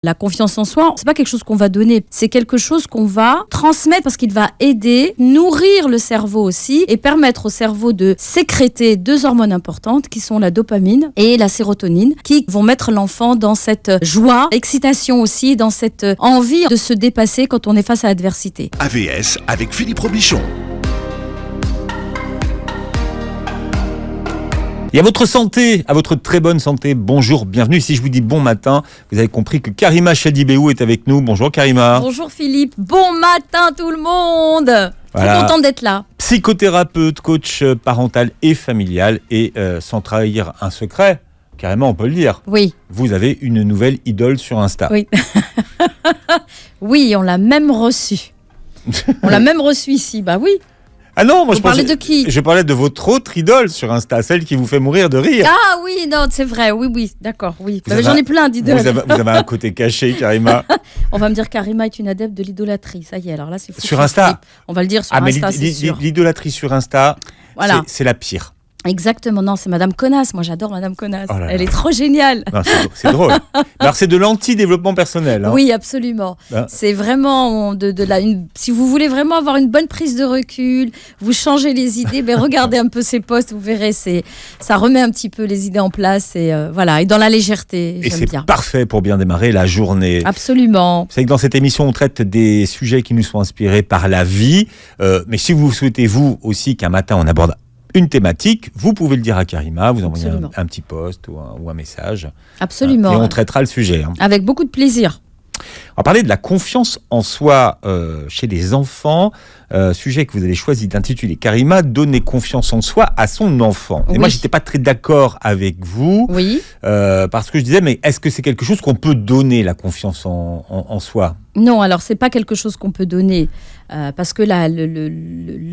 La confiance en soi, c'est pas quelque chose qu'on va donner, c'est quelque chose qu'on va transmettre parce qu'il va aider, nourrir le cerveau aussi et permettre au cerveau de sécréter deux hormones importantes qui sont la dopamine et la sérotonine qui vont mettre l'enfant dans cette joie, excitation aussi, dans cette envie de se dépasser quand on est face à l'adversité. AVS avec Philippe Robichon. Et à votre santé, à votre très bonne santé, bonjour, bienvenue. Si je vous dis bon matin, vous avez compris que Karima Chadibéhou est avec nous. Bonjour Karima. Bonjour Philippe, bon matin tout le monde. Voilà. Très contente d'être là. Psychothérapeute, coach parental et familial et sans trahir un secret, carrément on peut le dire. Oui. Vous avez une nouvelle idole sur Insta. Oui. Oui, on l'a même reçu. On l'a même reçu ici, bah oui. Ah non, moi Vous parlez de qui ? Je parlais de votre autre idole sur Insta, celle qui vous fait mourir de rire. Ah oui, non, c'est vrai, oui, d'accord, oui. Vous avez J'en ai plein d'idoles. Vous avez un côté caché, Karima. On va me dire Karima est une adepte de l'idolâtrie, ça y est, alors là c'est fou. Sur Insta. Philippe. On va le dire sur Insta, c'est sûr. L'idolâtrie sur Insta, Voilà. c'est la pire. Exactement, non, c'est Madame Connasse, moi j'adore Madame Connasse, Oh là là. elle est trop géniale. Non, c'est drôle. Alors c'est de l'anti-développement personnel. Hein. Oui, absolument. Ah. C'est vraiment si vous voulez vraiment avoir une bonne prise de recul, vous changez les idées, ben regardez un peu ces posts, vous verrez, ça remet un petit peu les idées en place et voilà, et dans la légèreté. Et j'aime c'est bien. parfait pour bien démarrer la journée. Absolument. Vous savez que dans cette émission, on traite des sujets qui nous sont inspirés par la vie. Mais si vous souhaitez, vous aussi, qu'un matin, on aborde une thématique, vous pouvez le dire à Karima, vous envoyez un petit post ou un message. Absolument. Et on traitera le sujet. Hein. Avec beaucoup de plaisir. On va parler de la confiance en soi chez les enfants, sujet que vous avez choisi d'intituler Karima, donner confiance en soi à son enfant. Et Oui. moi, j'étais pas très d'accord avec vous, Oui. parce que je disais, mais est-ce que c'est quelque chose qu'on peut donner, la confiance en soi ? Non, alors c'est pas quelque chose qu'on peut donner parce que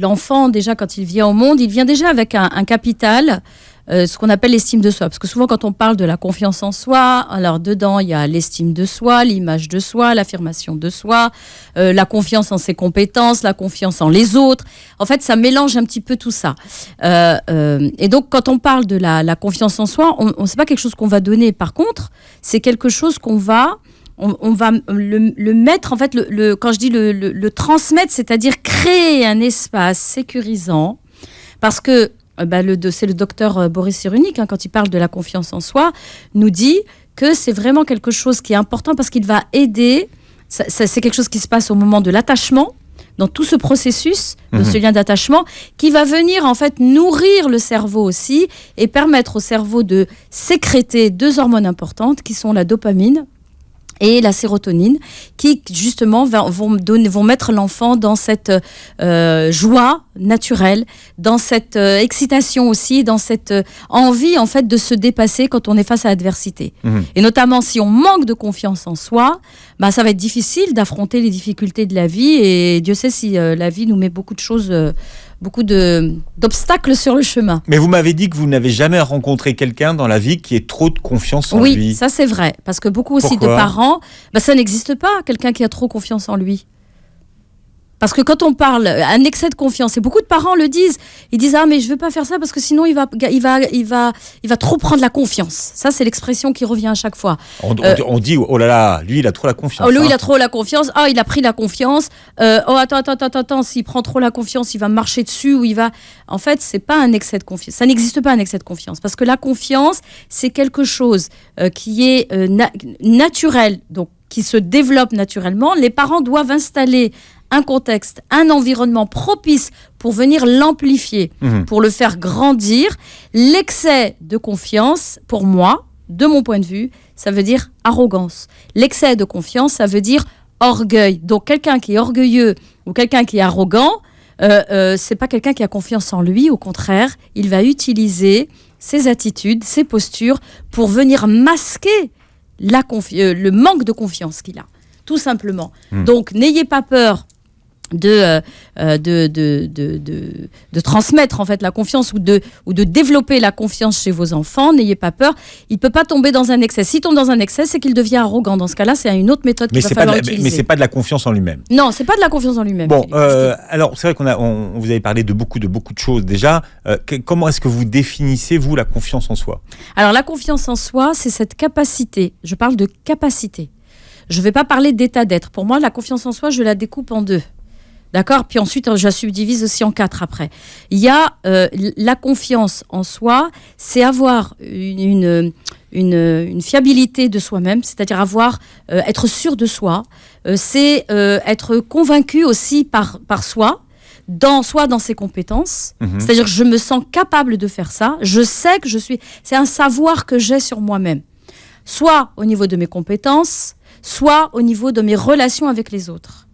l'enfant déjà quand il vient au monde, il vient déjà avec un capital, ce qu'on appelle l'estime de soi. Parce que souvent quand on parle de la confiance en soi, alors dedans il y a l'estime de soi, l'image de soi, l'affirmation de soi, la confiance en ses compétences, la confiance en les autres. En fait, ça mélange un petit peu tout ça. Et donc quand on parle de la confiance en soi, c'est pas quelque chose qu'on va donner. Par contre, c'est quelque chose qu'on va on va le mettre, en fait, quand je dis le transmettre, c'est-à-dire créer un espace sécurisant, parce que c'est le docteur Boris Cyrulnik, quand il parle de la confiance en soi, nous dit que c'est vraiment quelque chose qui est important parce qu'il va aider, c'est quelque chose qui se passe au moment de l'attachement, dans tout ce processus de ce lien d'attachement, qui va venir en fait nourrir le cerveau aussi et permettre au cerveau de sécréter deux hormones importantes qui sont la dopamine et la sérotonine, qui justement vont mettre l'enfant dans cette joie naturelle, dans cette excitation aussi, dans cette envie en fait de se dépasser quand on est face à l'adversité. Et notamment si on manque de confiance en soi, ça va être difficile d'affronter les difficultés de la vie, et Dieu sait si la vie nous met beaucoup de choses, beaucoup d'obstacles sur le chemin. Mais vous m'avez dit que vous n'avez jamais rencontré quelqu'un dans la vie qui ait trop de confiance en lui. Oui, ça c'est vrai, parce que beaucoup aussi Pourquoi ? de parents, ça n'existe pas, quelqu'un qui a trop confiance en lui. Parce que quand on parle un excès de confiance, et beaucoup de parents le disent, ils disent mais je veux pas faire ça parce que sinon il va trop prendre la confiance. Ça c'est l'expression qui revient à chaque fois. On dit oh là là, lui il a trop la confiance. Lui il a trop la confiance. Il a pris la confiance. Attends, s'il prend trop la confiance, il va marcher dessus ou il va. En fait, c'est pas un excès de confiance. Ça n'existe pas un excès de confiance parce que la confiance c'est quelque chose qui est naturel, donc qui se développe naturellement. Les parents doivent installer un contexte, un environnement propice pour venir l'amplifier, pour le faire grandir. L'excès de confiance, pour moi, de mon point de vue, ça veut dire arrogance. L'excès de confiance, ça veut dire orgueil. Donc quelqu'un qui est orgueilleux ou quelqu'un qui est arrogant, c'est pas quelqu'un qui a confiance en lui. Au contraire, il va utiliser ses attitudes, ses postures pour venir masquer le manque de confiance qu'il a, tout simplement. Donc n'ayez pas peur de transmettre en fait la confiance ou de développer la confiance chez vos enfants. N'ayez pas peur. Il ne peut pas tomber dans un excès. S'il tombe dans un excès, c'est qu'il devient arrogant. Dans ce cas-là, c'est une autre méthode qu'il va falloir utiliser. Mais c'est pas de la confiance en lui-même. Non, c'est pas de la confiance en lui-même. Bon, alors c'est vrai qu'on vous avez parlé de beaucoup de choses déjà. Comment est-ce que vous définissez vous la confiance en soi ? Alors la confiance en soi, c'est cette capacité. Je parle de capacité. Je ne vais pas parler d'état d'être. Pour moi, la confiance en soi, je la découpe en 2. D'accord ? Puis ensuite, je la subdivise aussi en 4 après. Il y a la confiance en soi, c'est avoir une fiabilité de soi-même, c'est-à-dire être sûr de soi. C'est être convaincu aussi par soi, soit dans ses compétences, c'est-à-dire que je me sens capable de faire ça, je sais que c'est un savoir que j'ai sur moi-même, soit au niveau de mes compétences, soit au niveau de mes relations avec les autres.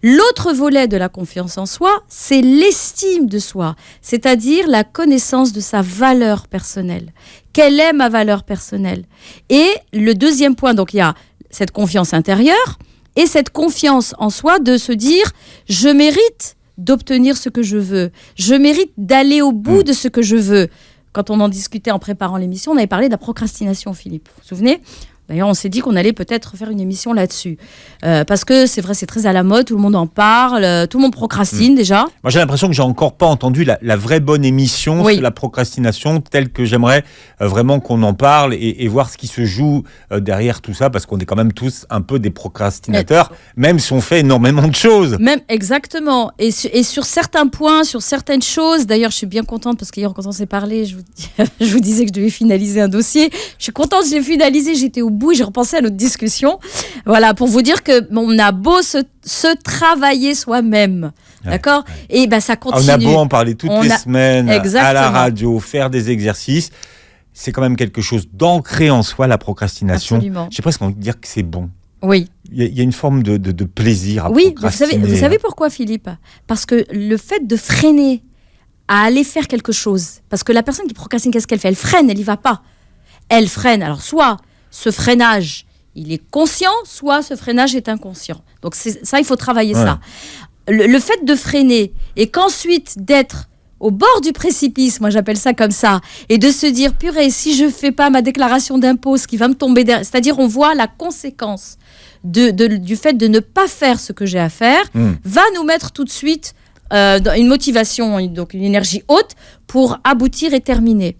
L'autre volet de la confiance en soi, c'est l'estime de soi, c'est-à-dire la connaissance de sa valeur personnelle. Quelle est ma valeur personnelle ? Et le deuxième point, donc il y a cette confiance intérieure et cette confiance en soi de se dire « je mérite » d'obtenir ce que je veux. Je mérite d'aller au bout de ce que je veux. Quand on en discutait en préparant l'émission, on avait parlé de la procrastination, Philippe. Vous vous souvenez ? D'ailleurs, on s'est dit qu'on allait peut-être faire une émission là-dessus. Parce que c'est vrai, c'est très à la mode, tout le monde en parle, tout le monde procrastine déjà. Moi, j'ai l'impression que j'ai encore pas entendu la vraie bonne émission sur la procrastination, telle que j'aimerais vraiment qu'on en parle et voir ce qui se joue derrière tout ça, parce qu'on est quand même tous un peu des procrastinateurs, même si on fait énormément de choses. Même, exactement. Et sur certains points, sur certaines choses, d'ailleurs, je suis bien contente, parce qu'hier, quand on s'est parlé, je vous disais que je devais finaliser un dossier. Je suis contente, je l'ai finalisé, j'étais au bout, j'ai repensé à notre discussion. Voilà, pour vous dire que on a beau se travailler soi-même, d'accord ? Et ben ça continue. On a beau en parler toutes les semaines, à la radio, faire des exercices. C'est quand même quelque chose d'ancré en soi, la procrastination. Absolument. J'ai presque envie de dire que c'est bon. Oui. Il y a une forme de plaisir à procrastiner. Vous savez pourquoi, Philippe ? Parce que le fait de freiner à aller faire quelque chose, parce que la personne qui procrastine, qu'est-ce qu'elle fait ? Elle freine, elle n'y va pas. Elle freine. Alors, soit ce freinage, il est conscient, soit ce freinage est inconscient. Donc ça, il faut travailler ça. Le fait de freiner et qu'ensuite d'être au bord du précipice, moi j'appelle ça comme ça, et de se dire, purée, si je ne fais pas ma déclaration d'impôt, ce qui va me tomber derrière, c'est-à-dire on voit la conséquence du fait de ne pas faire ce que j'ai à faire, va nous mettre tout de suite dans une motivation, donc une énergie haute pour aboutir et terminer.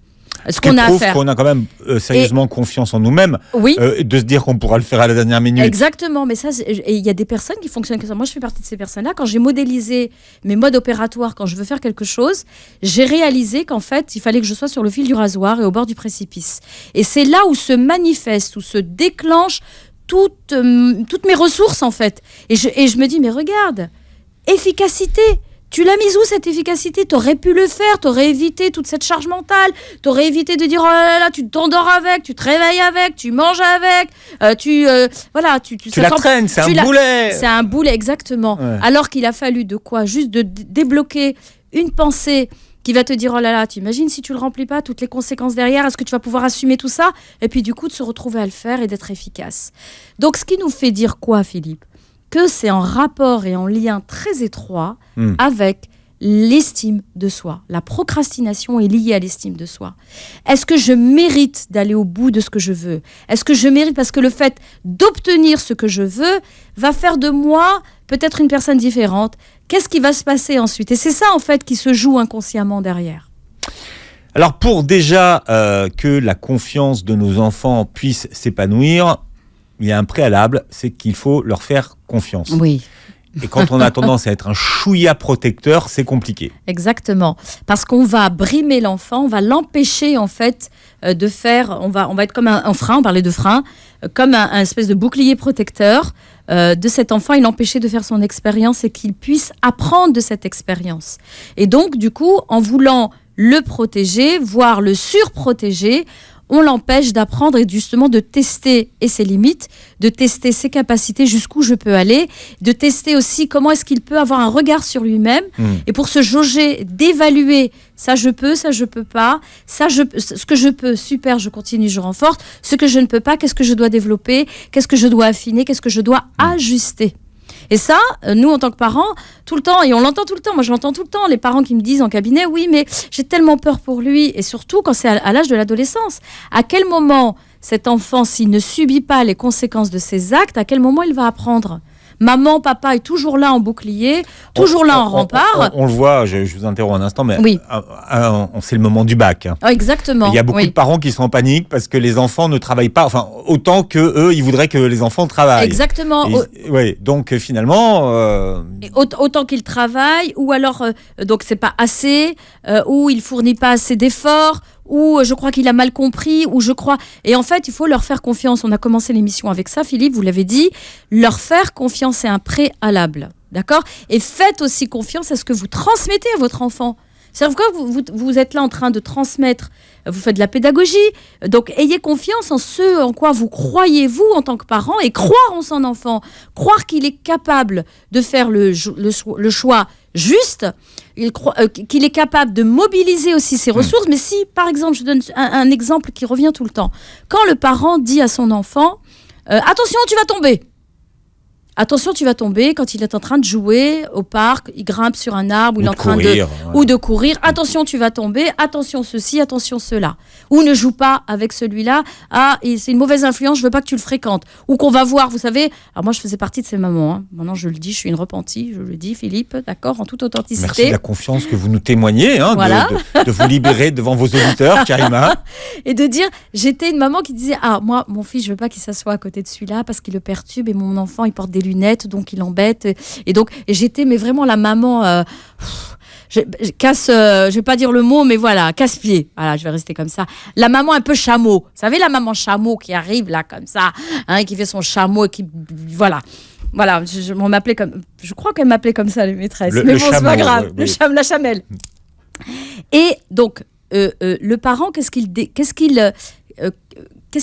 Ce qu'on a à faire. Qu'on a quand même sérieusement confiance en nous-mêmes, de se dire qu'on pourra le faire à la dernière minute. Exactement, mais ça, il y a des personnes qui fonctionnent comme ça. Moi, je fais partie de ces personnes-là. Quand j'ai modélisé mes modes opératoires, quand je veux faire quelque chose, j'ai réalisé qu'en fait, il fallait que je sois sur le fil du rasoir et au bord du précipice. Et c'est là où se manifeste, où se déclenchent toutes mes ressources, en fait. Et je me dis, mais regarde, efficacité. Tu l'as mise où, cette efficacité ? T'aurais pu le faire, t'aurais évité toute cette charge mentale, t'aurais évité de dire oh là là, tu t'endors avec, tu te réveilles avec, tu manges avec, tu la traînes, c'est un boulet. C'est un boulet, exactement. Ouais. Alors qu'il a fallu de quoi ? Juste de débloquer une pensée qui va te dire oh là là, t'imagines si tu le remplis pas, toutes les conséquences derrière, est-ce que tu vas pouvoir assumer tout ça ? Et puis du coup, de se retrouver à le faire et d'être efficace. Donc, ce qui nous fait dire quoi, Philippe ? Que c'est en rapport et en lien très étroit avec l'estime de soi. La procrastination est liée à l'estime de soi. Est-ce que je mérite d'aller au bout de ce que je veux ? Est-ce que je mérite, parce que le fait d'obtenir ce que je veux va faire de moi peut-être une personne différente. Qu'est-ce qui va se passer ensuite ? Et c'est ça, en fait, qui se joue inconsciemment derrière. Alors, pour déjà que la confiance de nos enfants puisse s'épanouir, il y a un préalable, c'est qu'il faut leur faire confiance. Oui. Et quand on a tendance à être un chouïa protecteur, c'est compliqué. Exactement. Parce qu'on va brimer l'enfant, on va l'empêcher en fait de faire, on va être comme un frein, on parlait de frein, comme un espèce de bouclier protecteur de cet enfant et l'empêcher de faire son expérience et qu'il puisse apprendre de cette expérience. Et donc, du coup, en voulant le protéger, voire le surprotéger, on l'empêche d'apprendre et justement de tester ses limites, de tester ses capacités, jusqu'où je peux aller, de tester aussi comment est-ce qu'il peut avoir un regard sur lui-même et pour se jauger, d'évaluer ça je peux pas, ce que je peux, super, je continue, je renforce, ce que je ne peux pas, qu'est-ce que je dois développer, qu'est-ce que je dois affiner, qu'est-ce que je dois ajuster. Et ça, nous, en tant que parents, tout le temps, et on l'entend tout le temps, moi je l'entends tout le temps, les parents qui me disent en cabinet, oui, mais j'ai tellement peur pour lui, et surtout quand c'est à l'âge de l'adolescence. À quel moment cet enfant, s'il ne subit pas les conséquences de ses actes, à quel moment il va apprendre ? Maman, papa est toujours là en bouclier, toujours là en rempart. On le voit, je vous interromps un instant, mais oui. C'est le moment du bac. Exactement. Il y a beaucoup de parents qui sont en panique parce que les enfants ne travaillent pas, enfin autant que eux, ils voudraient que les enfants travaillent. Exactement. Oui, donc finalement... Autant qu'ils travaillent, ou alors donc c'est pas assez, ou il fournit pas assez d'efforts, ou je crois qu'il a mal compris, ou je crois... Et en fait, il faut leur faire confiance. On a commencé l'émission avec ça, Philippe, vous l'avez dit. Leur faire confiance, c'est un préalable. D'accord ? Et faites aussi confiance à ce que vous transmettez à votre enfant. C'est-à-dire que vous êtes là en train de transmettre, vous faites de la pédagogie, donc ayez confiance en ce en quoi vous croyez, vous, en tant que parent, et croire en son enfant, croire qu'il est capable de faire le choix juste, qu'il est capable de mobiliser aussi ses ressources. Mais si, par exemple, je donne un exemple qui revient tout le temps, quand le parent dit à son enfant « Attention, tu vas tomber !» Attention, tu vas tomber quand il est en train de jouer au parc, il grimpe sur un arbre, ou il est en train de courir. Attention, tu vas tomber. Attention ceci, attention cela. Ou ne joue pas avec celui-là. Ah, et c'est une mauvaise influence, je veux pas que tu le fréquentes. Ou qu'on va voir, vous savez. Alors moi, je faisais partie de ces mamans. Hein. Maintenant, je le dis, je suis une repentie. Je le dis, Philippe, d'accord, en toute authenticité. Merci de la confiance que vous nous témoignez, hein, voilà. de vous libérer devant vos auditeurs, Karima. Et de dire, j'étais une maman qui disait, ah, moi, mon fils, je veux pas qu'il s'assoie à côté de celui-là parce qu'il le perturbe, et mon enfant, il porte des lunettes, donc il embête. Et donc, j'étais mais vraiment la maman je vais pas dire le mot, mais voilà, casse-pied. Voilà, je vais rester comme ça. La maman un peu chameau. Vous savez, la maman chameau qui arrive là comme ça, hein, qui fait son chameau et qui voilà. Voilà, on m'appelait comme, je crois qu'elle m'appelait comme ça, les maîtresses. Mais bon, c'est pas grave. La chamelle. Et donc, le parent, qu'est-ce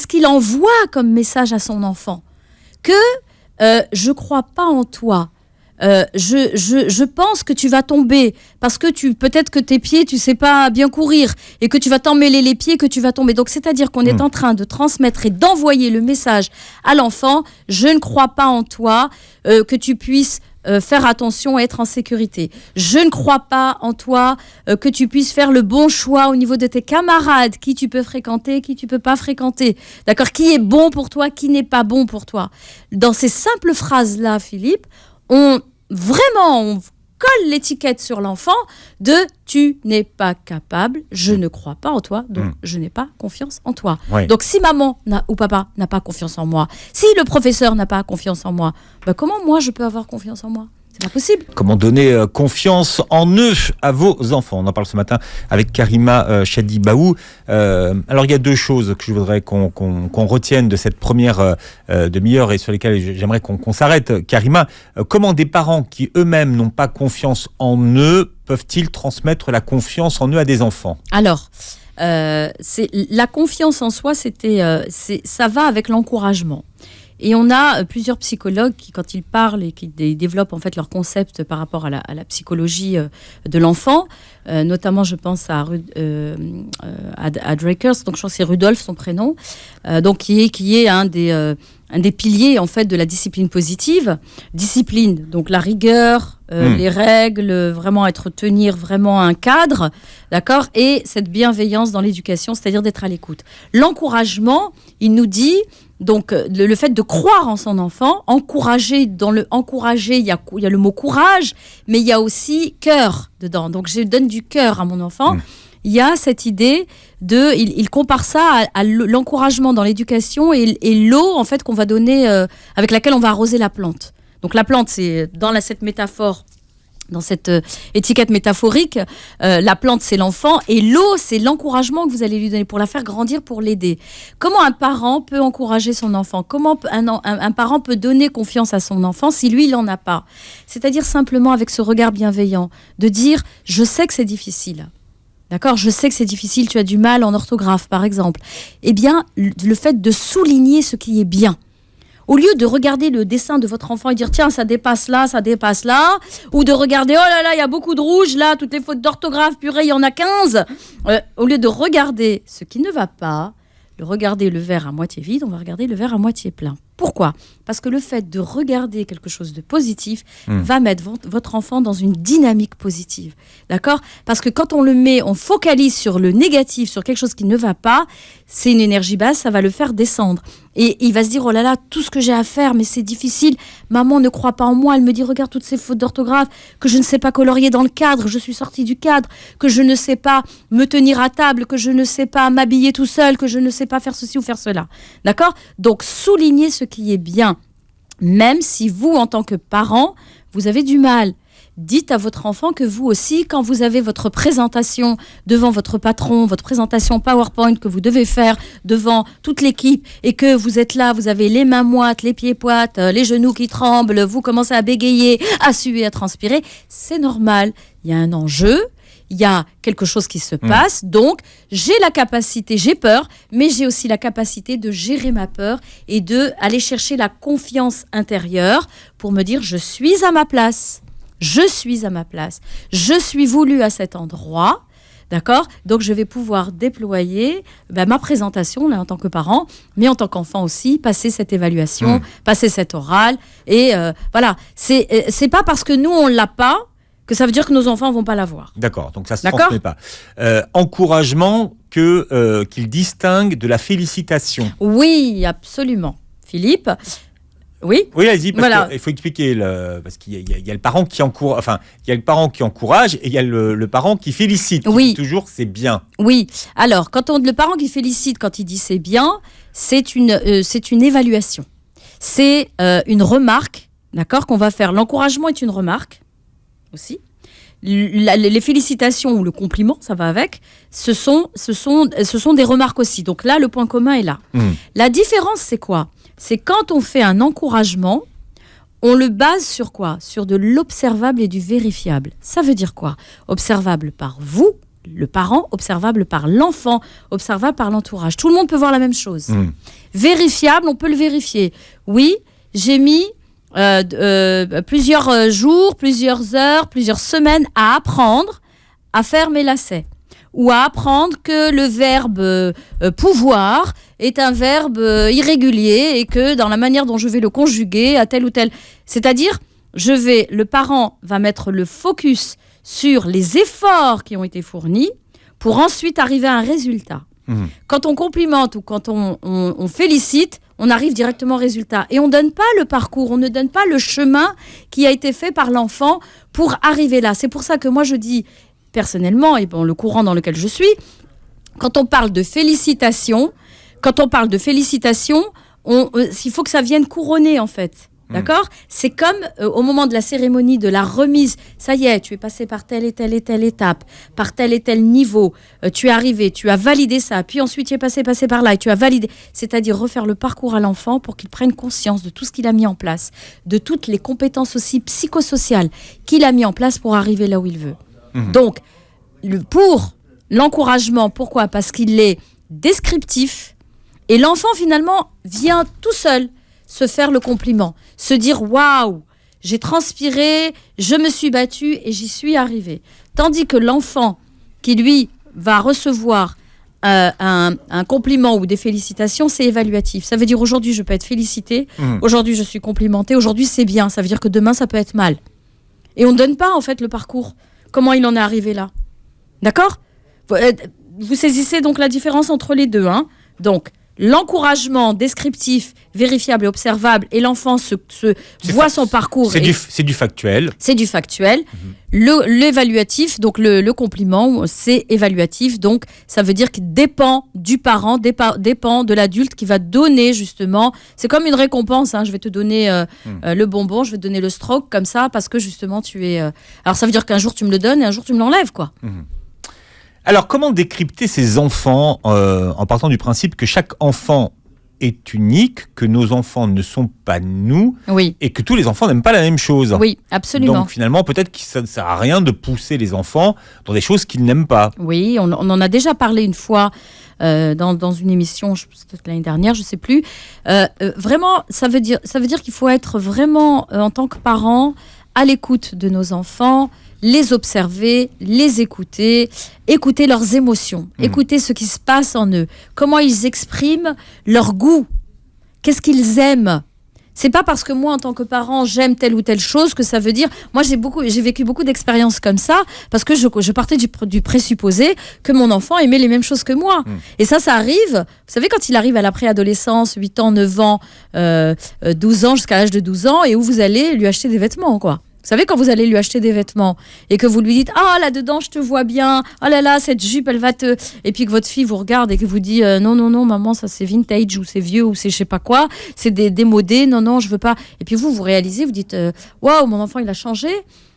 qu'il envoie comme message à son enfant ? Que je crois pas en toi. Je pense que tu vas tomber parce que peut-être que tes pieds, tu sais pas bien courir et que tu vas t'emmêler les pieds, que tu vas tomber. Donc, c'est-à-dire qu'on est en train de transmettre et d'envoyer le message à l'enfant. Je ne crois pas en toi, que tu puisses faire attention et être en sécurité. Je ne crois pas en toi, que tu puisses faire le bon choix au niveau de tes camarades, qui tu peux fréquenter, qui tu peux pas fréquenter. D'accord ? Qui est bon pour toi, qui n'est pas bon pour toi. Dans ces simples phrases-là, Philippe, on colle l'étiquette sur l'enfant de « tu n'es pas capable, je ne crois pas en toi, donc je n'ai pas confiance en toi ». Donc si maman ou papa n'a pas confiance en moi, si le professeur n'a pas confiance en moi, comment moi je peux avoir confiance en moi ? C'est pas possible. Comment donner confiance en eux à vos enfants ? On en parle ce matin avec Karima Chadibaou. Alors, il y a deux choses que je voudrais qu'on retienne de cette première demi-heure et sur lesquelles j'aimerais qu'on s'arrête. Karima, comment des parents qui eux-mêmes n'ont pas confiance en eux peuvent-ils transmettre la confiance en eux à des enfants ? Alors, c'est la confiance en soi, ça va avec l'encouragement. Et on a plusieurs psychologues qui, quand ils parlent et qui développent en fait leur concept par rapport à la psychologie de l'enfant, notamment je pense à Drakers, donc je pense que c'est Rudolf son prénom, donc qui est un des piliers en fait de la discipline positive. Discipline, donc la rigueur, les règles, vraiment tenir vraiment un cadre, d'accord, et cette bienveillance dans l'éducation, c'est-à-dire d'être à l'écoute. L'encouragement, il nous dit donc le fait de croire en son enfant, encourager, il y a le mot courage, mais il y a aussi cœur dedans. Donc je donne du cœur à mon enfant. Il y a cette idée il compare ça à l'encouragement dans l'éducation et l'eau en fait qu'on va donner, avec laquelle on va arroser la plante. Donc la plante, c'est dans cette métaphore, dans cette étiquette métaphorique, la plante c'est l'enfant et l'eau c'est l'encouragement que vous allez lui donner pour la faire grandir, pour l'aider. Comment un parent peut encourager son enfant ? Comment un parent peut donner confiance à son enfant si lui il n'en a pas ? C'est-à-dire simplement avec ce regard bienveillant, de dire je sais que c'est difficile. D'accord ? Je sais que c'est difficile, tu as du mal en orthographe par exemple. Eh bien, le fait de souligner ce qui est bien. Au lieu de regarder le dessin de votre enfant et dire tiens, ça dépasse là, ou de regarder oh là là, il y a beaucoup de rouge là, toutes les fautes d'orthographe, purée, il y en a 15. Au lieu de regarder ce qui ne va pas, de regarder le verre à moitié vide, on va regarder le verre à moitié plein. Pourquoi ? Parce que le fait de regarder quelque chose de positif va mettre votre enfant dans une dynamique positive. D'accord ? Parce que quand on focalise sur le négatif, sur quelque chose qui ne va pas, c'est une énergie basse, ça va le faire descendre. Et il va se dire, oh là là, tout ce que j'ai à faire, mais c'est difficile. Maman ne croit pas en moi. Elle me dit, regarde toutes ces fautes d'orthographe, que je ne sais pas colorier dans le cadre, je suis sortie du cadre, que je ne sais pas me tenir à table, que je ne sais pas m'habiller tout seul, que je ne sais pas faire ceci ou faire cela. D'accord ? Donc, soulignez ce qui est bien, même si vous, en tant que parent, vous avez du mal. Dites à votre enfant que vous aussi, quand vous avez votre présentation devant votre patron, votre présentation PowerPoint que vous devez faire devant toute l'équipe et que vous êtes là, vous avez les mains moites, les pieds poites, les genoux qui tremblent, vous commencez à bégayer, à suer, à transpirer, c'est normal. Il y a un enjeu, il y a quelque chose qui se passe, donc j'ai la capacité, j'ai peur, mais j'ai aussi la capacité de gérer ma peur et d'aller chercher la confiance intérieure pour me dire je suis à ma place. Je suis à ma place, je suis voulu à cet endroit, d'accord ? Donc, je vais pouvoir déployer ma présentation là, en tant que parent, mais en tant qu'enfant aussi, passer cette évaluation, passer cet oral. Et voilà, c'est pas parce que nous, on ne l'a pas que ça veut dire que nos enfants ne vont pas l'avoir. D'accord, donc ça ne se transmet pas. Encouragement qu'il distingue de la félicitation. Oui, absolument. Philippe ? Oui, allez-y, parce qu'il faut expliquer, parce qu'il y a le parent qui encourage, enfin, il y a le parent qui encourage et il y a le parent qui félicite. Oui. Qui dit toujours c'est bien. Oui, alors, le parent qui félicite, quand il dit c'est bien, c'est une évaluation. C'est une remarque, d'accord, qu'on va faire. L'encouragement est une remarque aussi. Les félicitations ou le compliment, ça va avec, ce sont des remarques aussi. Donc là, le point commun est là. La différence, c'est quoi ? C'est quand on fait un encouragement, on le base sur quoi ? Sur de l'observable et du vérifiable. Ça veut dire quoi ? Observable par vous, le parent, observable par l'enfant, observable par l'entourage. Tout le monde peut voir la même chose. Vérifiable, on peut le vérifier. Oui, j'ai mis plusieurs jours, plusieurs heures, plusieurs semaines à apprendre à faire mes lacets. Ou à apprendre que le verbe pouvoir est un verbe irrégulier et que dans la manière dont je vais le conjuguer à tel ou tel... C'est-à-dire, le parent va mettre le focus sur les efforts qui ont été fournis pour ensuite arriver à un résultat. Quand on complimente ou quand on félicite, on arrive directement au résultat. Et on ne donne pas le parcours, on ne donne pas le chemin qui a été fait par l'enfant pour arriver là. C'est pour ça que moi je dis... personnellement, et le courant dans lequel je suis, quand on parle de félicitations, il faut que ça vienne couronner, en fait. D'accord ? C'est comme au moment de la cérémonie de la remise. Ça y est, tu es passé par telle et telle et telle étape, par tel et tel niveau. Tu es arrivé, tu as validé ça. Puis ensuite, tu es passé par là et tu as validé. C'est-à-dire refaire le parcours à l'enfant pour qu'il prenne conscience de tout ce qu'il a mis en place, de toutes les compétences aussi psychosociales qu'il a mis en place pour arriver là où il veut. Donc, pour l'encouragement, pourquoi ? Parce qu'il est descriptif et l'enfant, finalement, vient tout seul se faire le compliment, se dire « Waouh, j'ai transpiré, je me suis battue et j'y suis arrivé ». Tandis que l'enfant qui, lui, va recevoir un compliment ou des félicitations, c'est évaluatif. Ça veut dire aujourd'hui, je peux être félicité, aujourd'hui, je suis complimenté, aujourd'hui, c'est bien. Ça veut dire que demain, ça peut être mal. Et on ne donne pas, en fait, le parcours. Comment il en est arrivé là ? D'accord ? Vous saisissez donc la différence entre les deux. Donc, l'encouragement descriptif, vérifiable et observable, et l'enfant voit son parcours. C'est du factuel. C'est du factuel. L'évaluatif, donc le compliment, c'est évaluatif. Donc, ça veut dire qu'il dépend du parent, dépend de l'adulte qui va donner justement. C'est comme une récompense. Je vais te donner le bonbon, je vais te donner le stroke comme ça parce que justement tu es. Alors, ça veut dire qu'un jour tu me le donnes et un jour tu me l'enlèves, quoi. Alors, comment décrypter ces enfants en partant du principe que chaque enfant est unique, que nos enfants ne sont pas nous, et que tous les enfants n'aiment pas la même chose. Oui, absolument. Donc finalement, peut-être que ça ne sert à rien de pousser les enfants dans des choses qu'ils n'aiment pas. Oui, on en a déjà parlé une fois dans une émission, peut-être l'année dernière, je ne sais plus. Vraiment, ça veut dire qu'il faut être vraiment, en tant que parent, à l'écoute de nos enfants, les observer, les écouter leurs émotions, écouter ce qui se passe en eux, comment ils expriment leur goût, qu'est-ce qu'ils aiment. C'est pas parce que moi, en tant que parent, j'aime telle ou telle chose que ça veut dire... Moi, j'ai vécu beaucoup d'expériences comme ça parce que je partais du présupposé que mon enfant aimait les mêmes choses que moi. Et ça arrive... Vous savez, quand il arrive à la préadolescence, 8 ans, 9 ans, 12 ans, jusqu'à l'âge de 12 ans, et où vous allez lui acheter des vêtements, quoi. Vous savez, quand vous allez lui acheter des vêtements et que vous lui dites « Ah, là-dedans, je te vois bien. Oh là là, cette jupe, elle va te... » Et puis que votre fille vous regarde et que vous dit « Non, maman, ça c'est vintage ou c'est vieux ou c'est je sais pas quoi. C'est démodé. Non, je veux pas. » Et puis vous réalisez, vous dites « Waouh, mon enfant, il a changé. »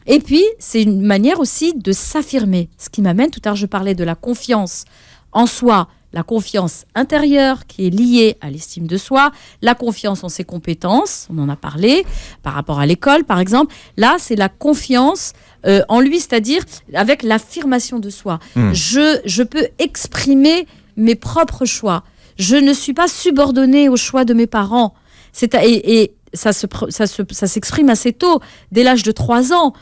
Et puis, c'est une manière aussi de s'affirmer. Ce qui m'amène, tout à l'heure, je parlais de la confiance en soi, la confiance intérieure qui est liée à l'estime de soi, la confiance en ses compétences, on en a parlé, par rapport à l'école par exemple. Là, c'est la confiance en lui, c'est-à-dire avec l'affirmation de soi. Je peux exprimer mes propres choix. Je ne suis pas subordonnée aux choix de mes parents. Et ça s'exprime assez tôt, dès l'âge de 3 ans,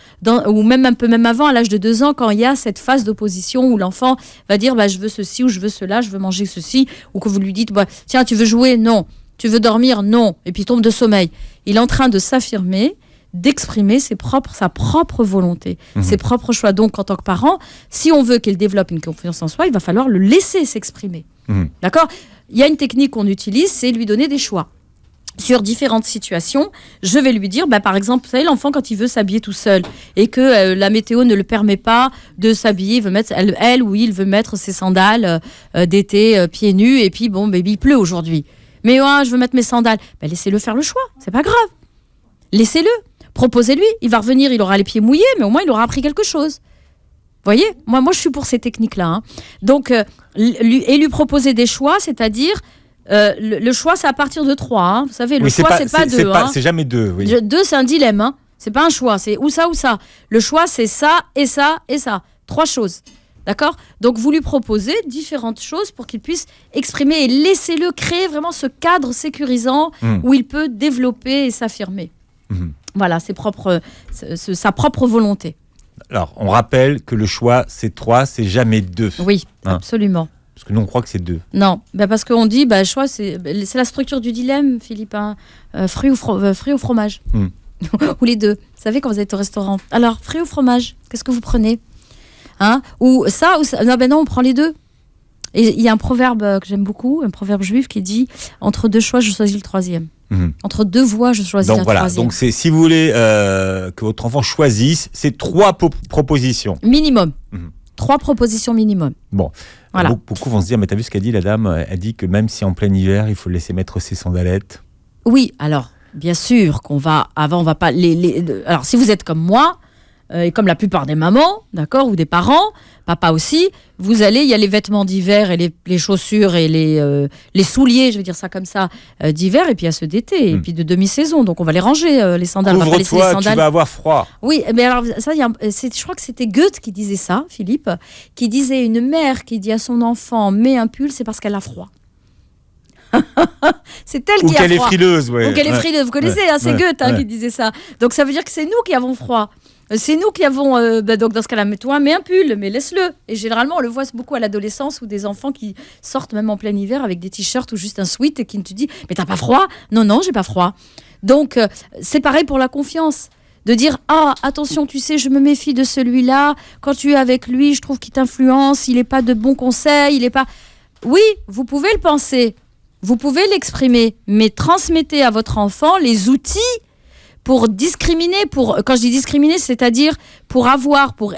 ou même un peu même avant, à l'âge de 2 ans, quand il y a cette phase d'opposition où l'enfant va dire je veux ceci ou je veux cela, je veux manger ceci, ou que vous lui dites tiens, tu veux jouer? Non. Tu veux dormir? Non. Et puis il tombe de sommeil. Il est en train de s'affirmer, d'exprimer sa propre volonté, ses propres choix. Donc, en tant que parent, si on veut qu'il développe une confiance en soi, il va falloir le laisser s'exprimer. D'accord? Il y a une technique qu'on utilise, c'est lui donner des choix. Sur différentes situations, je vais lui dire, par exemple, vous savez, l'enfant, quand il veut s'habiller tout seul et que la météo ne le permet pas de s'habiller, il veut mettre, il veut mettre ses sandales d'été pieds nus et puis, il pleut aujourd'hui. Mais je veux mettre mes sandales. Laissez-le faire le choix, c'est pas grave. Laissez-le, proposez-lui. Il va revenir, il aura les pieds mouillés, mais au moins, il aura appris quelque chose. Vous voyez, moi, je suis pour ces techniques-là. Donc, lui proposer des choix, c'est-à-dire... le choix, c'est à partir de 3. Vous savez, le choix, c'est pas 2. C'est jamais 2. Oui. 2, c'est un dilemme. C'est pas un choix. C'est ou ça ou ça. Le choix, c'est ça et ça et ça. 3 choses. D'accord? Donc, vous lui proposez différentes choses pour qu'il puisse exprimer et laissez-le créer vraiment ce cadre sécurisant où il peut développer et s'affirmer. Voilà, sa propre volonté. Alors, on rappelle que le choix, c'est 3, c'est jamais 2. Oui, absolument. Parce que nous, on croit que c'est 2. Non, parce qu'on dit, choix, c'est la structure du dilemme, Philippe. Fruits ou fromage. Ou les deux. Vous savez, quand vous êtes au restaurant. Alors, fruits ou fromage, qu'est-ce que vous prenez? Ou ça, ou ça. Non, on prend les deux. Et il y a un proverbe que j'aime beaucoup, un proverbe juif qui dit « Entre 2 choix, je choisis le 3e. » Entre 2 voies, je choisis la 3e. Donc, si vous voulez que votre enfant choisisse, c'est 3 propositions. Minimum. 3 propositions minimum. Bon. Voilà. Beaucoup vont se dire, mais t'as vu ce qu'a dit la dame? Elle dit que même si en plein hiver, il faut le laisser mettre ses sandalettes. Oui, alors, bien sûr qu'on va... Avant, on va pas... Alors, si vous êtes comme moi, et comme la plupart des mamans, d'accord, ou des parents, papa aussi, il y a les vêtements d'hiver et les chaussures et les souliers, je vais dire ça comme ça, d'hiver, et puis il y a ceux d'été, et puis de demi-saison. Donc on va les ranger, les sandales. Couvre-toi, on va pas laisser les sandales. Tu vas avoir froid. Oui, mais alors, ça, je crois que c'était Goethe qui disait ça, Philippe, qui disait une mère qui dit à son enfant, mets un pull, c'est parce qu'elle a froid. C'est elle qui a froid. Ou qu'elle est frileuse, ouais. Ou qu'elle est frileuse, vous connaissez, c'est Goethe qui disait ça. Donc ça veut dire que c'est nous qui avons froid. C'est nous qui avons, donc dans ce cas-là, mets un pull, mais laisse-le. Et généralement, on le voit beaucoup à l'adolescence ou des enfants qui sortent même en plein hiver avec des t-shirts ou juste un sweat et qui te dit « Mais t'as pas froid ?» Non, j'ai pas froid. Donc, c'est pareil pour la confiance. De dire « Ah, attention, tu sais, je me méfie de celui-là. Quand tu es avec lui, je trouve qu'il t'influence, il n'est pas de bons conseils, il est pas... » Oui, vous pouvez le penser, vous pouvez l'exprimer, mais transmettez à votre enfant les outils pour discriminer, quand je dis discriminer, c'est-à-dire pour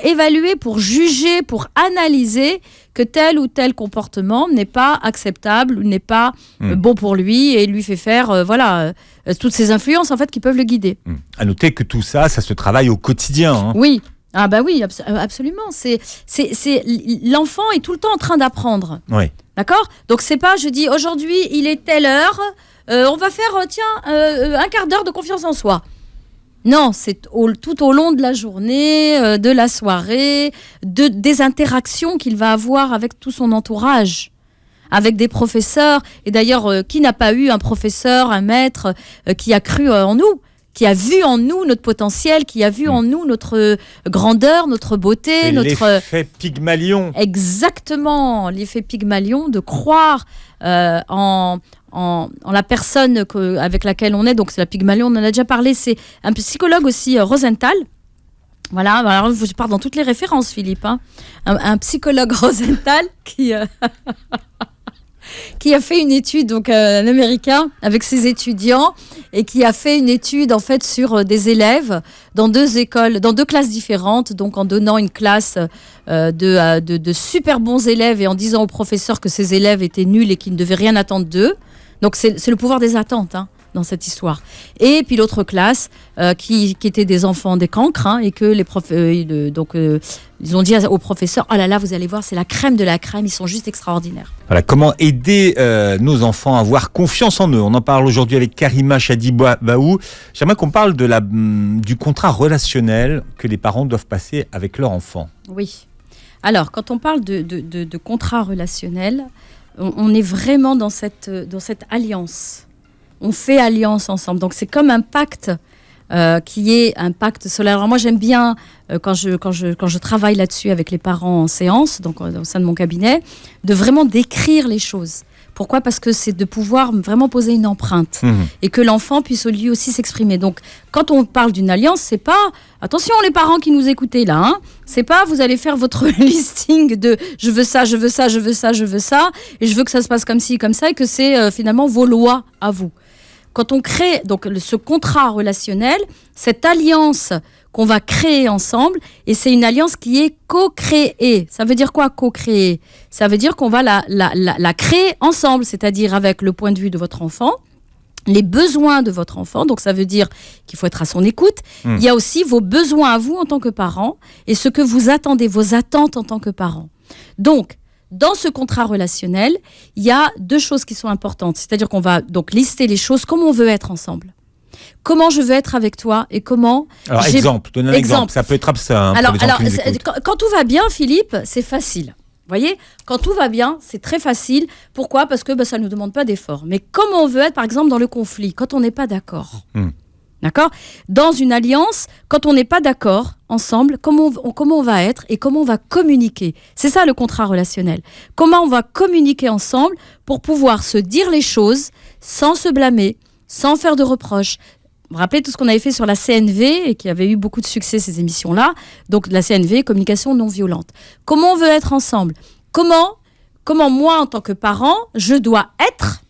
évaluer, pour juger, pour analyser que tel ou tel comportement n'est pas acceptable, n'est pas bon pour lui et lui fait faire toutes ces influences en fait qui peuvent le guider. À noter que tout ça se travaille au quotidien. Oui. Ah oui, absolument. C'est l'enfant est tout le temps en train d'apprendre. Oui. D'accord? Donc c'est pas, je dis aujourd'hui il est telle heure, on va faire un quart d'heure de confiance en soi. Non, c'est tout au long de la journée, de la soirée, des interactions qu'il va avoir avec tout son entourage, avec des professeurs. Et d'ailleurs, qui n'a pas eu un professeur, un maître qui a cru en nous, qui a vu en nous notre potentiel, qui a vu en nous notre grandeur, notre beauté, l'effet Pygmalion. Exactement, l'effet Pygmalion, de croire en en la personne avec laquelle on est. Donc c'est la Pygmalion, on en a déjà parlé. C'est un psychologue aussi, Rosenthal. Voilà, alors je pars dans toutes les références, Philippe. Hein. Un psychologue Rosenthal qui a fait une étude, donc un Américain, avec ses étudiants, et qui a fait une étude en fait sur des élèves dans 2 écoles, dans 2 classes différentes, donc en donnant une classe de super bons élèves et en disant aux professeurs que ces élèves étaient nuls et qu'ils ne devaient rien attendre d'eux. Donc c'est le pouvoir des attentes. Hein. Dans cette histoire. Et puis l'autre classe qui étaient des enfants des cancres et que les profs ils ont dit aux professeurs, oh là là, vous allez voir, c'est la crème de la crème, ils sont juste extraordinaires. Voilà, comment aider nos enfants à avoir confiance en eux. On en parle aujourd'hui avec Karima Chadi-Baou. J'aimerais qu'on parle du contrat relationnel que les parents doivent passer avec leur enfant. Oui. Alors, quand on parle de contrat relationnel, on est vraiment dans cette alliance. On fait alliance ensemble. Donc, c'est comme un pacte qui est un pacte solaire. Alors, moi, j'aime bien, quand je travaille là-dessus avec les parents en séance, donc au sein de mon cabinet, de vraiment décrire les choses. Pourquoi ? Parce que c'est de pouvoir vraiment poser une empreinte et que l'enfant puisse lui aussi s'exprimer. Donc, quand on parle d'une alliance, c'est pas... Attention, les parents qui nous écoutez là, hein, c'est pas vous allez faire votre listing de je veux ça, je veux ça, je veux ça, je veux ça, et je veux que ça se passe comme ci, comme ça, et que c'est finalement vos lois à vous. Quand on crée donc ce contrat relationnel, cette alliance qu'on va créer ensemble, et c'est une alliance qui est co-créée. Ça veut dire quoi, co-créer ? Ça veut dire qu'on va la créer ensemble, c'est-à-dire avec le point de vue de votre enfant, les besoins de votre enfant. Donc ça veut dire qu'il faut être à son écoute. Il y a aussi vos besoins à vous en tant que parent, et ce que vous attendez, vos attentes en tant que parent. Donc, dans ce contrat relationnel, il y a 2 choses qui sont importantes. C'est-à-dire qu'on va donc lister les choses, comment on veut être ensemble. Comment je veux être avec toi et comment... Alors, donne un exemple. Ça peut être absent pour les gens qui nous écoutent. Quand tout va bien, Philippe, c'est facile. Vous voyez, quand tout va bien, c'est très facile. Pourquoi ? Parce que ça ne nous demande pas d'effort. Mais comment on veut être, par exemple, dans le conflit, quand on n'est pas d'accord D'accord ? Dans une alliance, quand on n'est pas d'accord ensemble, comment on va être et comment on va communiquer. C'est ça le contrat relationnel. Comment on va communiquer ensemble pour pouvoir se dire les choses sans se blâmer, sans faire de reproches. Vous vous rappelez tout ce qu'on avait fait sur la CNV et qui avait eu beaucoup de succès, ces émissions-là. Donc la CNV, communication non violente. Comment on veut être ensemble ? Comment moi, en tant que parent, je dois être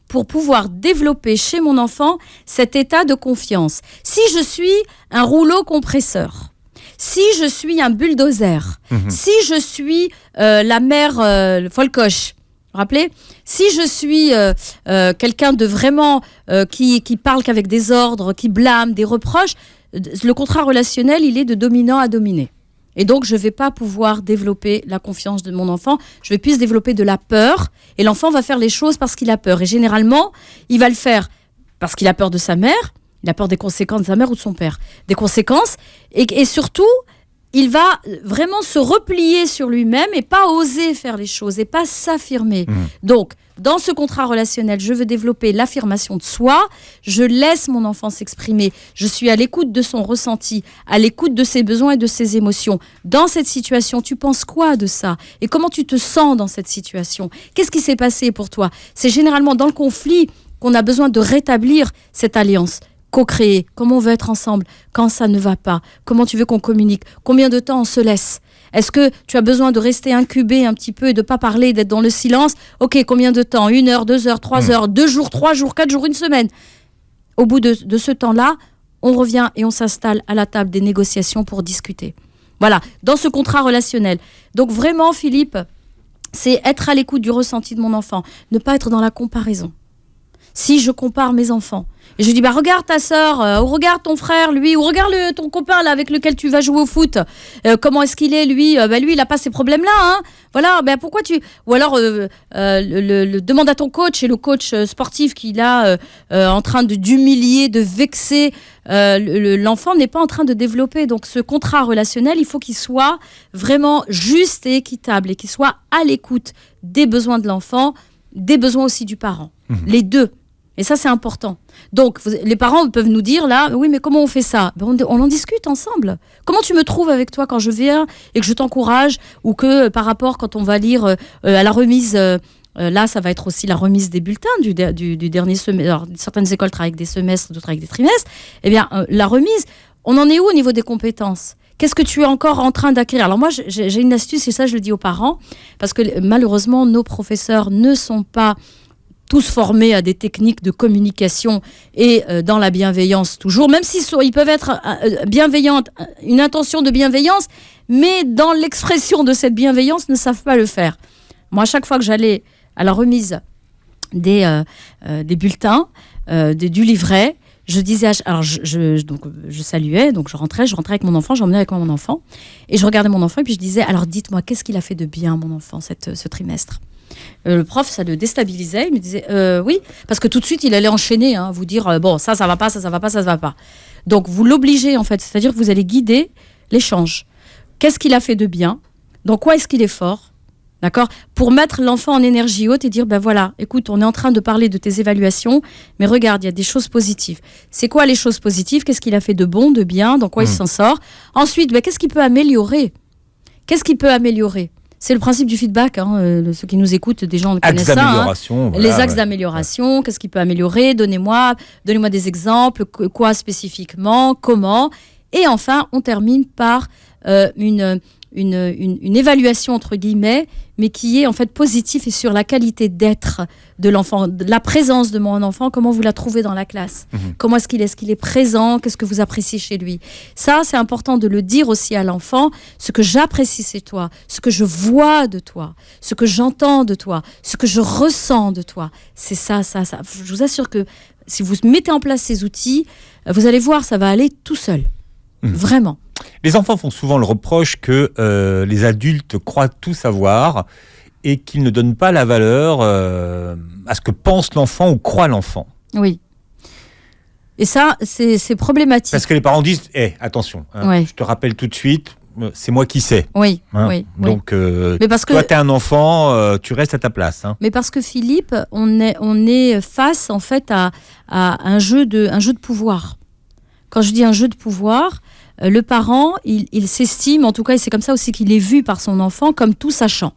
pour pouvoir développer chez mon enfant cet état de confiance. Si je suis un rouleau compresseur, si je suis un bulldozer, si je suis la mère Folcoche, vous vous rappelez ? Si je suis quelqu'un de vraiment qui parle qu'avec des ordres, qui blâme, des reproches, le contrat relationnel, il est de dominant à dominé. Et donc, je ne vais pas pouvoir développer la confiance de mon enfant. Je vais plus développer de la peur. Et l'enfant va faire les choses parce qu'il a peur. Et généralement, il va le faire parce qu'il a peur de sa mère. Il a peur des conséquences de sa mère ou de son père. Des conséquences. Et surtout, il va vraiment se replier sur lui-même et pas oser faire les choses et pas s'affirmer. Donc, dans ce contrat relationnel, je veux développer l'affirmation de soi, je laisse mon enfant s'exprimer, je suis à l'écoute de son ressenti, à l'écoute de ses besoins et de ses émotions. Dans cette situation, tu penses quoi de ça ? Et comment tu te sens dans cette situation ? Qu'est-ce qui s'est passé pour toi ? C'est généralement dans le conflit qu'on a besoin de rétablir cette alliance. Co-créer, comment on veut être ensemble, quand ça ne va pas, comment tu veux qu'on communique, combien de temps on se laisse. Est-ce que tu as besoin de rester incubé un petit peu et de ne pas parler, d'être dans le silence ? Ok, combien de temps ? 1 heure, 2 heures, 3 heures, 2 jours, 3 jours, 4 jours, 1 semaine. Au bout de ce temps-là, on revient et on s'installe à la table des négociations pour discuter. Voilà, dans ce contrat relationnel. Donc vraiment, Philippe, c'est être à l'écoute du ressenti de mon enfant, ne pas être dans la comparaison. Si je compare mes enfants, et je dis, regarde ta sœur, ou regarde ton frère, lui, ou regarde ton copain là, avec lequel tu vas jouer au foot, comment est-ce qu'il est, lui, lui, il n'a pas ces problèmes-là, hein. Voilà, pourquoi tu... Ou alors, demande à ton coach, et le coach sportif qui est en train d'humilier, de vexer, l'enfant n'est pas en train de développer. Donc, ce contrat relationnel, il faut qu'il soit vraiment juste et équitable, et qu'il soit à l'écoute des besoins de l'enfant, des besoins aussi du parent. Les deux. Et ça, c'est important. Donc, les parents peuvent nous dire, là, oui, mais comment on fait ça ? On en discute ensemble. Comment tu me trouves avec toi quand je viens et que je t'encourage, ou que, par rapport, quand on va lire à la remise Là, ça va être aussi la remise des bulletins du dernier semestre. Alors, certaines écoles travaillent avec des semestres, d'autres avec des trimestres. Eh bien, la remise, on en est où au niveau des compétences ? Qu'est-ce que tu es encore en train d'acquérir ? Alors moi, j'ai une astuce, et ça, je le dis aux parents, parce que malheureusement, nos professeurs ne sont pas tous formés à des techniques de communication et dans la bienveillance toujours, même s'ils peuvent être bienveillants, une intention de bienveillance, mais dans l'expression de cette bienveillance, ne savent pas le faire. Moi, à chaque fois que j'allais à la remise des bulletins, du livret, je disais, alors donc je saluais, donc je rentrais avec mon enfant, j'emmenais avec moi mon enfant, et je regardais mon enfant, et puis je disais, alors dites-moi, qu'est-ce qu'il a fait de bien, mon enfant, ce trimestre ? Le prof, ça le déstabilisait, il me disait, oui, parce que tout de suite, il allait enchaîner, vous dire, bon, ça va pas, ça va pas, ça va pas. Donc, vous l'obligez, en fait, c'est-à-dire que vous allez guider l'échange. Qu'est-ce qu'il a fait de bien ? Dans quoi est-ce qu'il est fort ? D'accord ? Pour mettre l'enfant en énergie haute et dire, ben voilà, écoute, on est en train de parler de tes évaluations, mais regarde, il y a des choses positives. C'est quoi les choses positives ? Qu'est-ce qu'il a fait de bon, de bien ? Dans quoi il s'en sort ? Ensuite, qu'est-ce qu'il peut améliorer ? C'est le principe du feedback. Ceux qui nous écoutent, des gens connaissent ça. D'amélioration. Les axes d'amélioration, qu'est-ce qu'il peut améliorer ? Donnez-moi des exemples, quoi spécifiquement, comment ? Et enfin, on termine par une évaluation, entre guillemets, mais qui est en fait positive et sur la qualité d'être de l'enfant, de la présence de mon enfant, comment vous la trouvez dans la classe, comment est-ce qu'il est présent, qu'est-ce que vous appréciez chez lui. Ça, c'est important de le dire aussi à l'enfant, ce que j'apprécie chez toi, ce que je vois de toi, ce que j'entends de toi, ce que je ressens de toi. C'est ça. Je vous assure que si vous mettez en place ces outils, vous allez voir, ça va aller tout seul. Vraiment. Les enfants font souvent le reproche que les adultes croient tout savoir et qu'ils ne donnent pas la valeur à ce que pense l'enfant ou croit l'enfant. Oui. Et ça, c'est problématique. Parce que les parents disent, attention, je te rappelle tout de suite, c'est moi qui sais. Oui. Donc, mais parce toi, tu es un enfant, tu restes à ta place. Mais parce que Philippe, on est face en fait à un jeu de pouvoir. Quand je dis un jeu de pouvoir, le parent, il s'estime, en tout cas, et c'est comme ça aussi qu'il est vu par son enfant, comme tout sachant.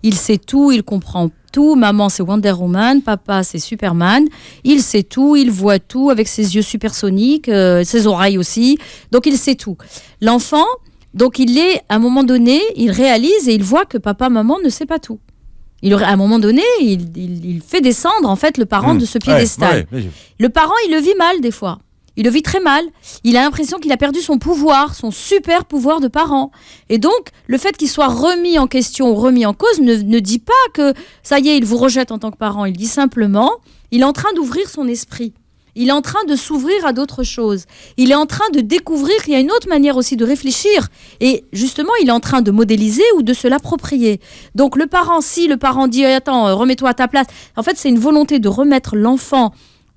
Il sait tout, il comprend tout. Maman, c'est Wonder Woman, papa, c'est Superman. Il sait tout, il voit tout avec ses yeux supersoniques, ses oreilles aussi. Donc, il sait tout. L'enfant, donc, à un moment donné, il réalise et il voit que papa, maman ne sait pas tout. À un moment donné, il fait descendre, en fait, le parent de ce piédestal. Le parent, il le vit mal, des fois. Il le vit très mal. Il a l'impression qu'il a perdu son pouvoir, son super pouvoir de parent. Et donc, le fait qu'il soit remis en question ou remis en cause ne dit pas que, ça y est, il vous rejette en tant que parent. Il dit simplement, il est en train d'ouvrir son esprit. Il est en train de s'ouvrir à d'autres choses. Il est en train de découvrir qu'il y a une autre manière aussi de réfléchir. Et justement, il est en train de modéliser ou de se l'approprier. Donc, si le parent dit, attends, remets-toi à ta place. En fait, c'est une volonté de remettre l'enfant,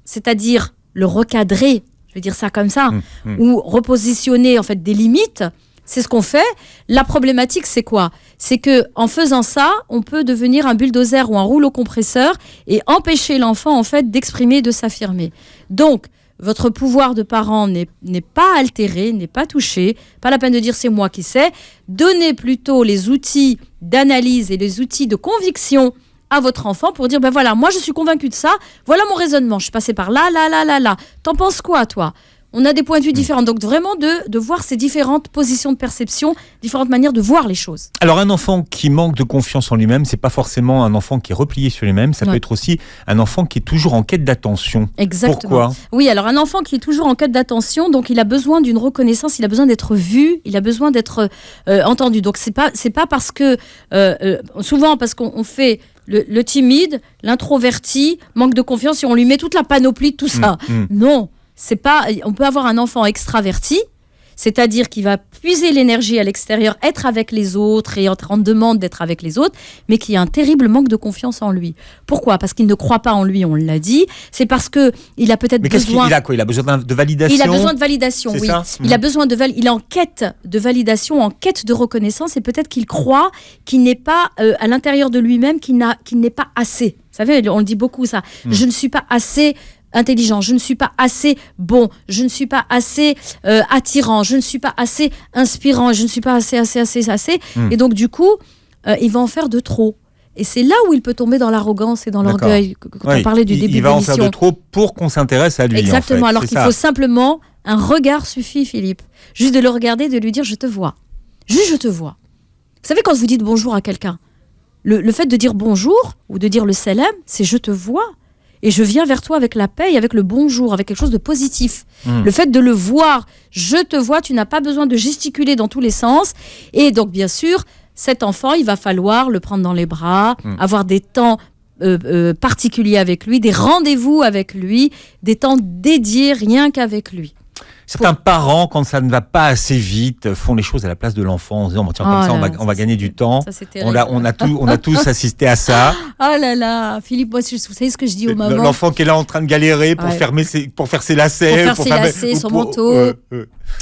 c'est-à-dire le recadrer, je vais dire ça comme ça, ou repositionner en fait des limites. C'est ce qu'on fait. La problématique, c'est quoi ? C'est qu'en faisant ça, on peut devenir un bulldozer ou un rouleau compresseur et empêcher l'enfant en fait d'exprimer, de s'affirmer. Donc, votre pouvoir de parent n'est pas altéré, n'est pas touché. Pas la peine de dire c'est moi qui sais. Donnez plutôt les outils d'analyse et les outils de conviction à votre enfant pour dire, voilà, moi je suis convaincue de ça, voilà mon raisonnement, je suis passée par là. T'en penses quoi, toi ? On a des points de vue différents, donc vraiment de voir ces différentes positions de perception, différentes manières de voir les choses. Alors un enfant qui manque de confiance en lui-même, c'est pas forcément un enfant qui est replié sur lui-même, ça peut être aussi un enfant qui est toujours en quête d'attention. Exactement. Pourquoi ? Oui, alors un enfant qui est toujours en quête d'attention, donc il a besoin d'une reconnaissance, il a besoin d'être vu, il a besoin d'être entendu. Donc c'est pas parce que, souvent parce qu'on fait le timide, l'introverti, manque de confiance et on lui met toute la panoplie de tout ça. Non. On peut avoir un enfant extraverti, c'est-à-dire qu'il va puiser l'énergie à l'extérieur, être avec les autres et être en demande d'être avec les autres, mais qui a un terrible manque de confiance en lui. Pourquoi ? Parce qu'il ne croit pas en lui, on l'a dit. C'est parce qu'il a peut-être besoin... Mais il a besoin de validation ? Il a besoin de validation, oui. Il a besoin il est en quête de validation, en quête de reconnaissance, et peut-être qu'il croit qu'il n'est pas à l'intérieur de lui-même, qu'il n'est pas assez. Vous savez, on le dit beaucoup, ça. Je ne suis pas assez intelligent, je ne suis pas assez bon, je ne suis pas assez attirant, je ne suis pas assez inspirant, je ne suis pas assez. Et donc, du coup, il va en faire de trop. Et c'est là où il peut tomber dans l'arrogance et dans l'orgueil, quand on parlait du début de l'émission. Il va en faire de trop pour qu'on s'intéresse à lui. Exactement, en fait. alors qu'il faut simplement, un regard suffit, Philippe. Juste de le regarder, de lui dire « je te vois ». Juste « je te vois ». Vous savez, quand vous dites bonjour à quelqu'un, le fait de dire bonjour ou de dire le salam, c'est « je te vois ». Et je viens vers toi avec la paix et avec le bonjour, avec quelque chose de positif. Le fait de le voir, je te vois, tu n'as pas besoin de gesticuler dans tous les sens. Et donc, bien sûr, cet enfant, il va falloir le prendre dans les bras, avoir des temps particuliers avec lui, des rendez-vous avec lui, des temps dédiés rien qu'avec lui. Certains parents, quand ça ne va pas assez vite, font les choses à la place de l'enfant en disant bon, tiens, comme ça, on va gagner du temps. Ça, on a tous assisté à ça. Oh là là, Philippe, moi, vous savez ce que je dis aux mamans. L'enfant qui est là en train de galérer pour faire ses lacets. Pour faire ses lacets, son manteau.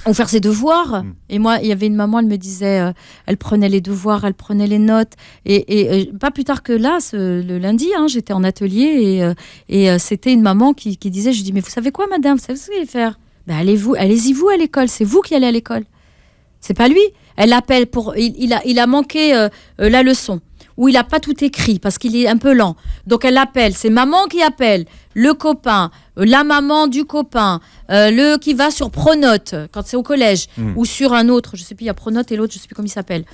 Ou faire ses devoirs. Et moi, il y avait une maman, elle me disait, elle prenait les devoirs, elle prenait les notes. Et pas plus tard que là, le lundi, j'étais en atelier et c'était une maman qui disait, je lui dis, mais vous savez quoi, madame, vous savez ce qu'il faut faire? Ben allez-y vous à l'école, c'est vous qui allez à l'école. C'est pas lui. Elle appelle il a manqué la leçon, ou il a pas tout écrit parce qu'il est un peu lent. Donc elle appelle, c'est maman qui appelle, le copain, la maman du copain, le qui va sur Pronote quand c'est au collège, ou sur un autre, je sais plus, il y a Pronote et l'autre, je sais plus comment il s'appelle,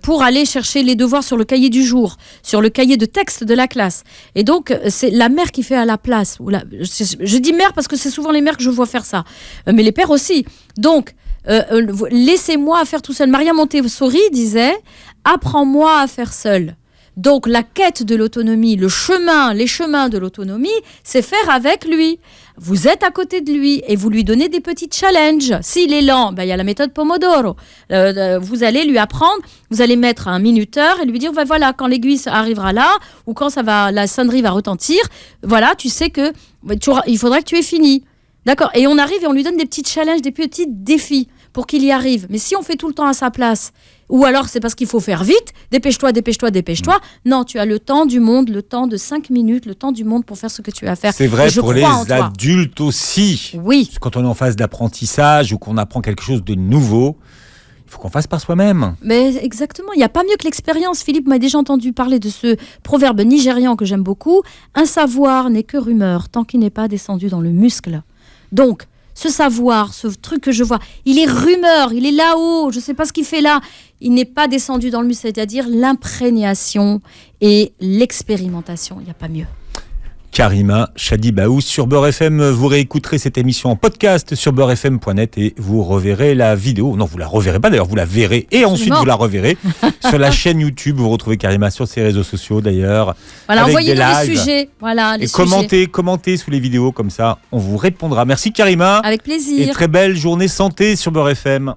pour aller chercher les devoirs sur le cahier du jour, sur le cahier de texte de la classe. Et donc c'est la mère qui fait à la place. Je dis mère parce que c'est souvent les mères que je vois faire ça, mais les pères aussi. Donc laissez-moi faire tout seul. Maria Montessori disait « Apprends-moi à faire seul ». Donc la quête de l'autonomie, les chemins de l'autonomie, c'est faire avec lui. Vous êtes à côté de lui et vous lui donnez des petits challenges. S'il est lent, il y a la méthode Pomodoro. Vous allez lui apprendre, vous allez mettre un minuteur et lui dire voilà, quand l'aiguille arrivera là ou quand la sonnerie va retentir, voilà, tu sais que il faudra que tu aies fini. D'accord. Et on arrive et on lui donne des petits challenges, des petits défis pour qu'il y arrive. Mais si on fait tout le temps à sa place, ou alors c'est parce qu'il faut faire vite, dépêche-toi. Non, tu as le temps du monde, le temps de 5 minutes, le temps du monde pour faire ce que tu as à faire. C'est vrai pour les adultes aussi. Oui. Quand on est en phase d'apprentissage ou qu'on apprend quelque chose de nouveau, il faut qu'on fasse par soi-même. Mais exactement, il n'y a pas mieux que l'expérience. Philippe m'a déjà entendu parler de ce proverbe nigérian que j'aime beaucoup. Un savoir n'est que rumeur tant qu'il n'est pas descendu dans le muscle. Donc, ce savoir, ce truc que je vois, il est rumeur, il est là-haut, je ne sais pas ce qu'il fait là. Il n'est pas descendu dans le muscle, c'est-à-dire l'imprégnation et l'expérimentation. Il n'y a pas mieux. Karima Chadibaou sur Beurre FM. Vous réécouterez cette émission en podcast sur beurrefm.net et vous reverrez la vidéo. Non, vous la reverrez pas d'ailleurs, vous la verrez et ensuite vous la reverrez sur la chaîne YouTube. Vous retrouvez Karima sur ses réseaux sociaux d'ailleurs. Voilà, envoyez-nous les sujets. Voilà, les sujets. Commentez sous les vidéos, comme ça on vous répondra. Merci Karima. Avec plaisir. Et très belle journée santé sur Beurre FM.